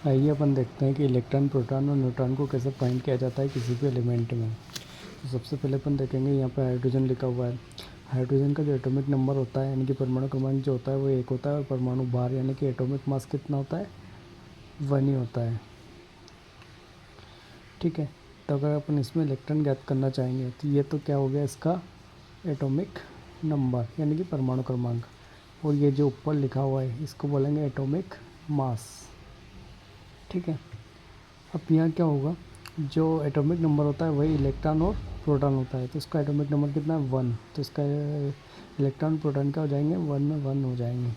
आइए अपन देखते हैं कि इलेक्ट्रॉन, प्रोटॉन और न्यूट्रॉन को कैसे फाइंड किया जाता है किसी भी एलिमेंट में। तो सबसे पहले अपन देखेंगे यहाँ पर हाइड्रोजन लिखा हुआ है। हाइड्रोजन का जो एटॉमिक नंबर होता है यानी कि परमाणु क्रमांक जो होता है वो 1 होता है और परमाणु भार यानी कि एटॉमिक मास कितना होता है, 1 ही होता है। ठीक है, तो अगर अपन इसमें इलेक्ट्रॉन ज्ञात करना चाहेंगे तो ये तो क्या हो गया इसका एटॉमिक नंबर यानी कि परमाणु क्रमांक, और ये जो ऊपर लिखा हुआ है इसको बोलेंगे एटॉमिक मास। ठीक है, अब यहाँ क्या होगा, जो एटॉमिक नंबर होता है वही इलेक्ट्रॉन और प्रोटॉन होता है। तो इसका एटॉमिक नंबर कितना है, 1। तो इसका इलेक्ट्रॉन प्रोटॉन क्या हो जाएंगे, 1 में 1 हो जाएंगे।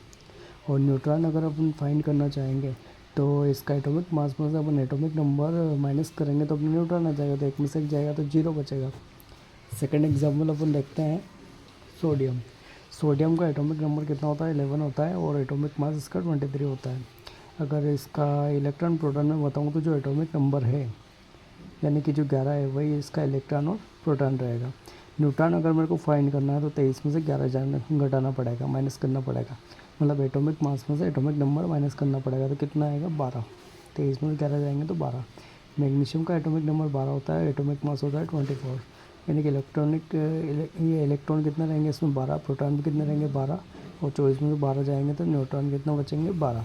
और न्यूट्रॉन अगर अपन फाइंड करना चाहेंगे तो इसका एटॉमिक मास में से अपन एटॉमिक नंबर माइनस करेंगे तो अपना न्यूट्रॉन आ जाएगा, तो एक में से एक जाएगा तो 0 बचेगा। सेकेंड एग्जाम्पल अपन देखते हैं सोडियम। सोडियम का एटॉमिक नंबर कितना होता है, 11 होता है और एटॉमिक मास इसका 23 होता है। अगर इसका इलेक्ट्रॉन प्रोटॉन में बताऊँ तो जो एटॉमिक नंबर है यानी कि जो 11 है वही इसका इलेक्ट्रॉन और प्रोटॉन रहेगा। न्यूट्रॉन अगर मेरे को फाइंड करना है तो 23 में से 11 घटाना पड़ेगा, माइनस करना पड़ेगा, मतलब एटॉमिक मास में से एटॉमिक नंबर माइनस करना पड़ेगा, तो कितना आएगा, 12। 23 में से 11 जाएंगे तो 12। मैग्नीशियम का एटॉमिक नंबर 12 होता है, एटॉमिक मास होता है 24, यानी कि ये इलेक्ट्रॉन कितने रहेंगे इसमें, 12, प्रोटॉन भी कितने रहेंगे, 12, और 24 में से 12 जाएंगे तो न्यूट्रॉन कितना बचेंगे, 12।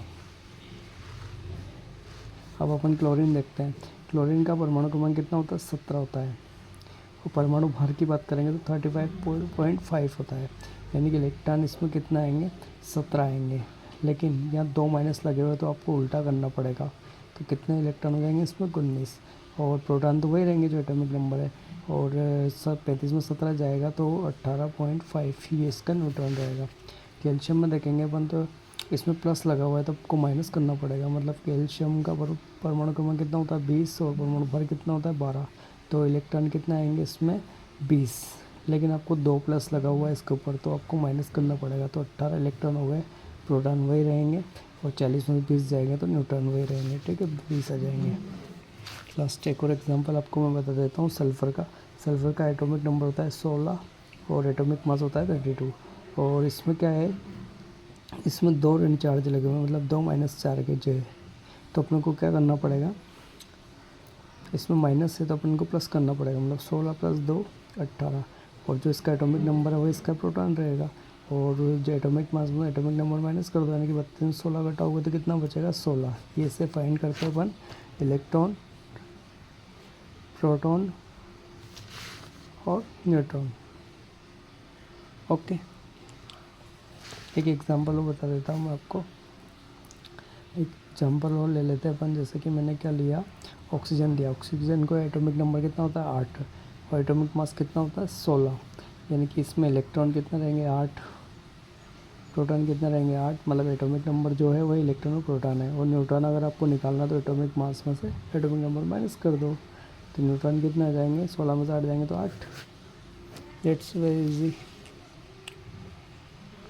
अब अपन क्लोरीन देखते हैं। क्लोरीन का परमाणु क्रमांक कितना होता है, 17 होता है। और परमाणु भार की बात करेंगे तो 35.5 होता है, यानी कि इलेक्ट्रॉन इसमें कितना आएंगे, 17 आएंगे। लेकिन यहाँ 2 माइनस लगे हुए तो आपको उल्टा करना पड़ेगा, तो कितने इलेक्ट्रॉन हो जाएंगे इसमें, 19। और प्रोटॉन तो वही रहेंगे जो एटॉमिक नंबर है, और 35 में 17 जाएगा तो 18.5 ये इसका न्यूट्रॉन रहेगा। कैल्शियम में देखेंगे अपन तो इसमें प्लस लगा हुआ है तो आपको माइनस करना पड़ेगा, मतलब कैल्शियम का परमाणु क्रमांक कितना होता है, 20, और परमाणु भार कितना होता है, 12। तो इलेक्ट्रॉन कितना आएंगे इसमें, 20। लेकिन आपको 2 प्लस लगा हुआ है इसके ऊपर तो आपको माइनस करना पड़ेगा, तो 18 इलेक्ट्रॉन हो गए, प्रोटॉन वही रहेंगे, और 40 में 20 जाएंगे तो न्यूट्रॉन वही रहेंगे। ठीक है, 20 आ जाएंगे। लास्ट एक और एग्जांपल आपको मैं बता देता हूँ सल्फ़र का। सल्फ़र का एटॉमिक नंबर होता है 16 और एटॉमिक मास होता है 32। और इसमें क्या है, इसमें 2 ऋण चार्ज लगे हुए हैं, मतलब 2 - 4 के जो है, तो अपने को क्या करना पड़ेगा, इसमें माइनस है तो अपन को प्लस करना पड़ेगा, मतलब 16 + 2 18। और जो इसका एटॉमिक नंबर है वो इसका प्रोटॉन रहेगा, और जो एटॉमिक मास में एटॉमिक नंबर माइनस कर दो यानी कि 32 16 घटाओगे तो कितना बचेगा, 16। ये से फाइंड करते हैं अपन इलेक्ट्रॉन, प्रोटॉन और न्यूट्रॉन। ओके, एक एग्जांपल और बता देता हूँ मैं आपको। एक एग्जांपल और ले लेते हैं अपन, जैसे कि मैंने क्या लिया, ऑक्सीजन लिया। ऑक्सीजन को एटॉमिक नंबर कितना होता है, 8, और एटॉमिक मास कितना होता है, 16, यानी कि इसमें इलेक्ट्रॉन कितने रहेंगे, 8, प्रोटॉन कितने रहेंगे, 8, मतलब एटॉमिक नंबर जो है वही इलेक्ट्रॉन और प्रोटॉन है। और न्यूट्रॉन अगर आपको निकालना तो एटॉमिक मास में से एटॉमिक नंबर माइनस कर दो, तो न्यूट्रॉन कितने आ जाएंगे, 16 में से 8 जाएंगे तो 8। That's very easy.